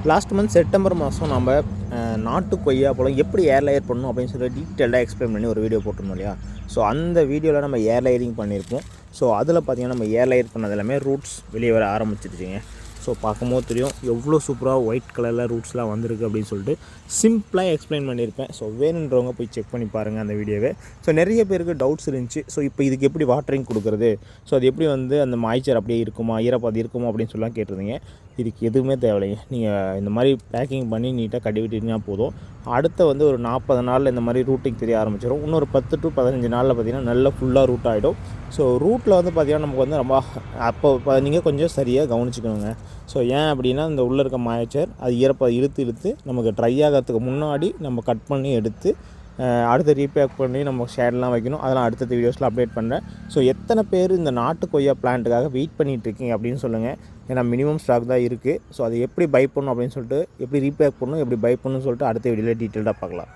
Last month September மாதம் நம்ம நாட்டு கொய்யாப்பழம் எப்படி ஏர் லேயர் பண்ணணும் அப்படின்னு சொல்லி டீட்டெயிலாக எக்ஸ்பிளைன் பண்ணி ஒரு வீடியோ போட்டிருந்தோம் இல்லையா. ஸோ அந்த வீடியோவில் நம்ம ஏர் லேயரிங் பண்ணியிருப்போம். ஸோ அதில் பார்த்திங்கன்னா நம்ம ஏர் லேயர் பண்ணது எல்லாமே ரூட்ஸ் வெளியே வர ஆரம்பிச்சிருச்சுங்க. ஸோ பார்க்கும்போது தெரியும் எவ்வளோ சூப்பராக ஒயிட் கலரில் ரூட்ஸ்லாம் வந்திருக்கு அப்படின்னு சொல்லிட்டு சிம்பிளாக எக்ஸ்பிளைன் பண்ணியிருப்பேன். ஸோ வேணுன்றவங்க போய் செக் பண்ணி பாருங்கள் அந்த வீடியோவை. ஸோ நிறைய பேருக்கு டவுட்ஸ் இருந்துச்சு. ஸோ இப்போ இதுக்கு எப்படி வாட்டரிங் கொடுக்குறது, ஸோ அது எப்படி அந்த மாய்ச்சர் அப்படியே இருக்குமா, ஈரப்பதம் இருக்குமா அப்படின்னு சொல்லலாம் கேட்டிருந்தீங்க. இதுக்கு எதுவுமே தேவையில்லைங்க. நீங்கள் இந்த மாதிரி பேக்கிங் பண்ணி நீட்டாக கட்டி விட்டிங்கன்னா போதும். அடுத்த ஒரு 40 நாளில் இந்த மாதிரி ரூட்டிங் தெரிய ஆரம்பிச்சிடும். இன்னொரு 10 to 15 நாளில் பார்த்திங்கன்னா நல்லா ஃபுல்லாக ரூட் ஆகிடும். ஸோ ரூட்டில் பார்த்திங்கன்னா நமக்கு ரொம்ப அப்போ நீங்கள் கொஞ்சம் சரியாக கவனிச்சிக்கணுங்க. ஸோ ஏன் அப்படின்னா இந்த உள்ளே இருக்க மாய்ச்சர் அது ஈரப்பதம் இழுத்து நமக்கு ட்ரை ஆகிறதுக்கு முன்னாடி நம்ம கட் பண்ணி எடுத்து அடுத்து ரீபேக் பண்ணி நம்ம ஷேர்லாம் வைக்கணும். அதெல்லாம் அடுத்த வீடியோஸில் அப்டேட் பண்ணுறேன். ஸோ எத்தனை பேர் இந்த நாட்டு கொய்யா பிளான்ட்டுக்காக வெயிட் பண்ணிகிட்ருக்கீங்க அப்படின்னு சொல்லுங்கள். ஏன்னா மினிமம் ஸ்டாக் தான் இருக்குது. ஸோ அதை எப்படி பை பண்ணணும் அப்படின்னு சொல்லிட்டு, எப்படி ரீபேக் பண்ணணும், எப்படி பை பண்ணணும்னு சொல்லிட்டு அடுத்த வீடியோவில் டீட்டெயில்டாக பார்க்கலாம்.